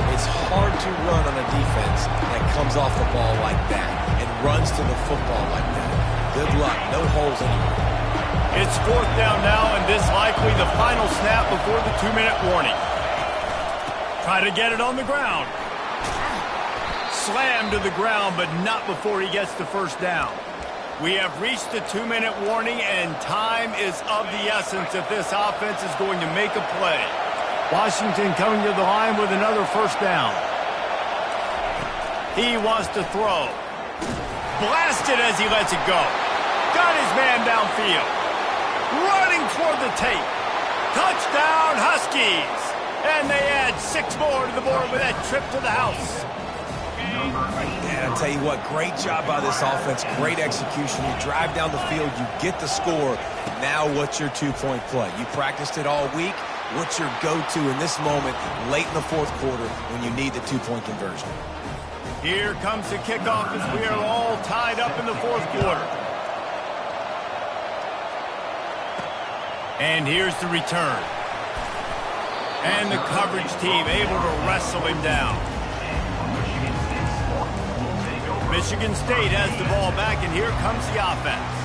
Speaker 3: It's hard to run on a defense that comes off the ball like that and runs to the football like that. Good luck. No holes anywhere.
Speaker 1: It's 4th down now, and this likely the final snap before the 2-minute warning. Try to get it on the ground. Slammed to the ground, but not before he gets the first down. We have reached the 2-minute warning, and time is of the essence if this offense is going to make a play. Washington coming to the line with another first down. He wants to throw. Blasted as he lets it go. Got his man downfield. Running toward the tape. Touchdown, Huskies. And they add 6 more to the board with that trip to the house.
Speaker 3: And I'll tell you what, great job by this offense. Great execution. You drive down the field, you get the score. Now what's your 2-point play? You practiced it all week. What's your go-to in this moment late in the 4th quarter when you need the 2-point conversion?
Speaker 1: Here comes the kickoff as we are all tied up in the 4th quarter. And here's the return. And the coverage team able to wrestle him down. Michigan State has the ball back, and here comes the offense.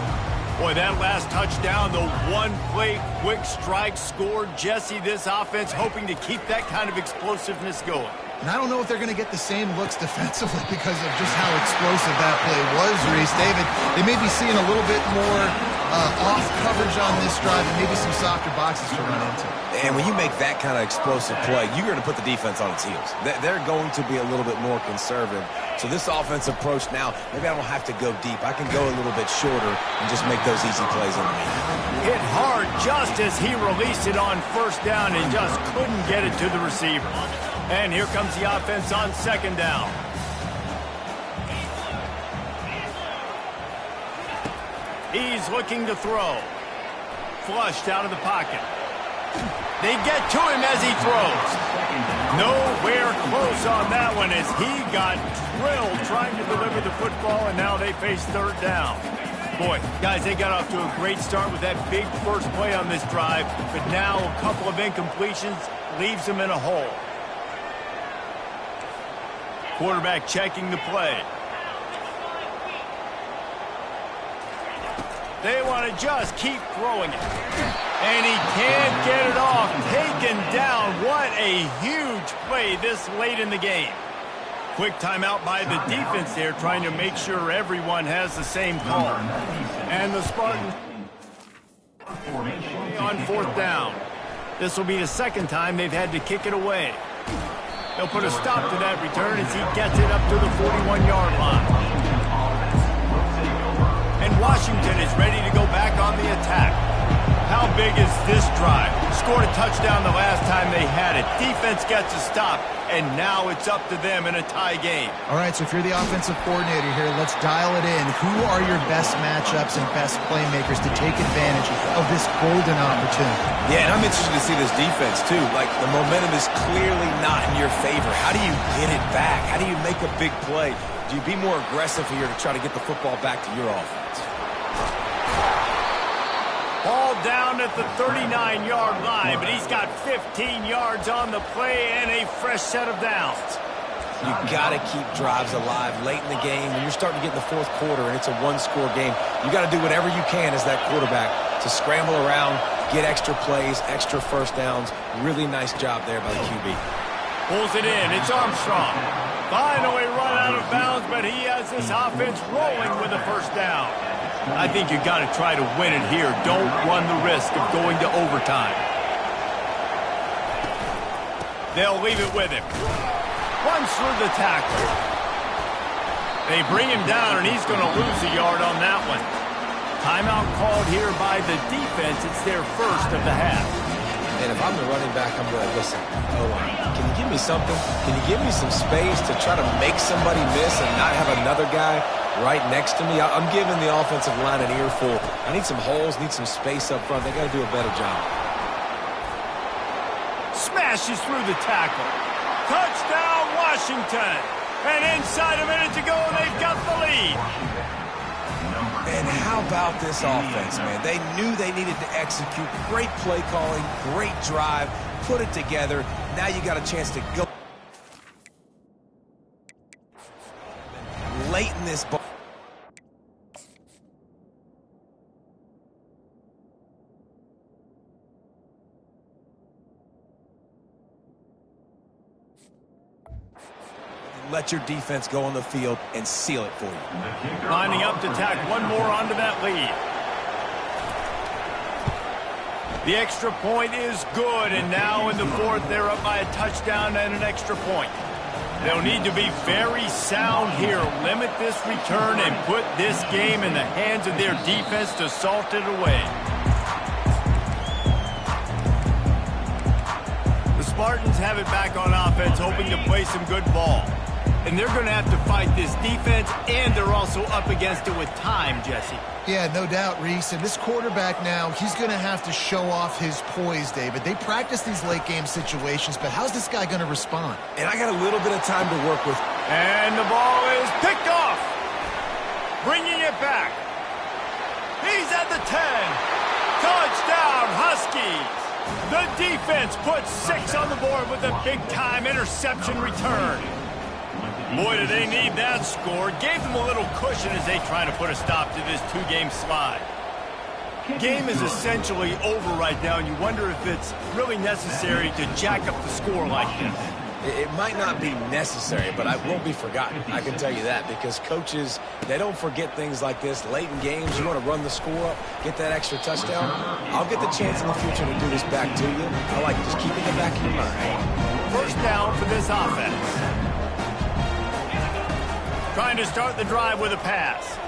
Speaker 1: Boy, that last touchdown, the one-play quick strike scored. Jesse, this offense hoping to keep that kind of explosiveness going.
Speaker 2: And I don't know if they're going to get the same looks defensively because of just how explosive that play was, Reese. David, they may be seeing a little bit more off coverage on this drive and maybe some softer boxes to run into.
Speaker 3: And when you make that kind of explosive play, you're going to put the defense on its heels. They're going to be a little bit more conservative. So this offensive approach now, maybe I don't have to go deep. I can go a little bit shorter and just make those easy plays underneath.
Speaker 1: Hit hard just as he released it on 1st down and just couldn't get it to the receiver. And here comes the offense on 2nd down. He's looking to throw. Flushed out of the pocket. They get to him as he throws. Nowhere close on that one as he got drilled trying to deliver the football, and now they face 3rd down. Boy, guys, they got off to a great start with that big first play on this drive, but now a couple of incompletions leaves them in a hole. Quarterback checking the play. They want to just keep throwing it. And he can't get it off. Taken down. What a huge play this late in the game. Quick timeout by the defense there, trying to make sure everyone has the same call. And the Spartans on 4th down. This will be the 2nd time they've had to kick it away. They'll put a stop to that return as he gets it up to the 41-yard line. and Washington is ready to go back on the attack. How big is this drive? Scored a touchdown the last time they had it. Defense gets a stop, and now it's up to them in a tie game.
Speaker 2: All right, so if you're the offensive coordinator here, let's dial it in. Who are your best matchups and best playmakers to take advantage of this golden opportunity?
Speaker 3: Yeah, and I'm interested to see this defense, too. Like, the momentum is clearly not in your favor. How do you get it back? How do you make a big play? Do you be more aggressive here to try to get the football back to your offense?
Speaker 1: Ball down at the 39-yard line, but he's got 15 yards on the play and a fresh set of downs.
Speaker 3: You got to keep drives alive late in the game. When you're starting to get in the fourth quarter and it's a one-score game, you got to do whatever you can as that quarterback to scramble around, get extra plays, extra first downs. Really nice job there by the QB.
Speaker 1: Pulls it in. It's Armstrong. Finally run out of bounds, but he has this offense rolling with a first down. I think you got to try to win it here. Don't run the risk of going to overtime. They'll leave it with him. Runs through the tackle. They bring him down, and he's going to lose a yard on that one. Timeout called here by the defense. It's their first of the half.
Speaker 3: And if I'm the running back, I'm going to listen. Oh, can you give me something? Can you give me some space to try to make somebody miss and not have another guy right next to me? I'm giving the offensive line an earful. I need some holes, need some space up front. They got to do a better job.
Speaker 1: Smashes through the tackle. Touchdown, Washington. And inside a minute to go, and they've got the lead.
Speaker 3: And how about this offense, man? They knew they needed to execute. Great play calling, great drive, put it together. Now you got a chance to go late in this ball. Let your defense go on the field and seal it for you.
Speaker 1: Lining up to tack one more onto that lead. The extra point is good, and now in the fourth, they're up by a touchdown and an extra point. They'll need to be very sound here, limit this return, and put this game in the hands of their defense to salt it away. The Spartans have it back on offense, hoping to play some good ball. And they're going to have to fight this defense, and they're also up against it with time, Jesse.
Speaker 2: Yeah, no doubt, Reese. And this quarterback now, he's going to have to show off his poise, David. They practice these late-game situations, but how's this guy going to respond?
Speaker 3: And I got a little bit of time to work with.
Speaker 1: And the ball is picked off. Bringing it back. He's at the 10. Touchdown, Huskies. The defense puts 6 on the board with a big-time interception return. Boy, do they need that score. Gave them a little cushion as they try to put a stop to this 2-game slide. Game is essentially over right now, and you wonder if it's really necessary to jack up the score like this.
Speaker 3: It might not be necessary, but it won't be forgotten. I can tell you that, because coaches, they don't forget things like this. Late in games, you want to run the score up, get that extra touchdown. I'll get the chance in the future to do this back to you. I like just keep it in the back of your mind.
Speaker 1: First down for this offense. Trying to start the drive with a pass.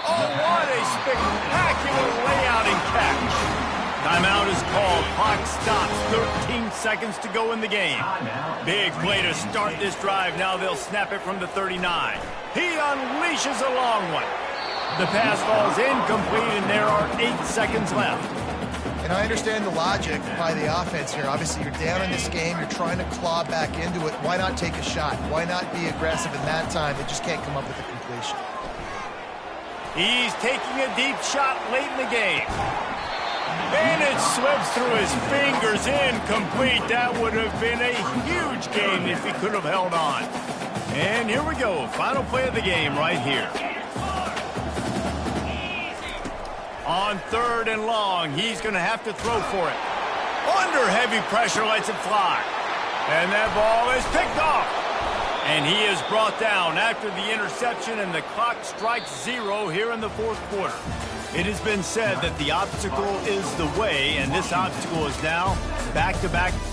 Speaker 1: Oh, what a spectacular layout and catch. Timeout is called. Clock stops. 13 seconds to go in the game. Big play to start this drive. Now they'll snap it from the 39. He unleashes a long one. The pass falls incomplete, and there are 8 seconds left.
Speaker 2: And I understand the logic by the offense here. Obviously, you're down in this game. You're trying to claw back into it. Why not take a shot? Why not be aggressive in that time? They just can't come up with a completion.
Speaker 1: He's taking a deep shot late in the game. And it slips through his fingers, incomplete. That would have been a huge game if he could have held on. And here we go. Final play of the game right here. On 3rd and long, he's going to have to throw for it. Under heavy pressure, lets it fly. And that ball is picked off. And he is brought down after the interception, and the clock strikes 0 here in the fourth quarter. It has been said that the obstacle is the way, and this obstacle is now back-to-back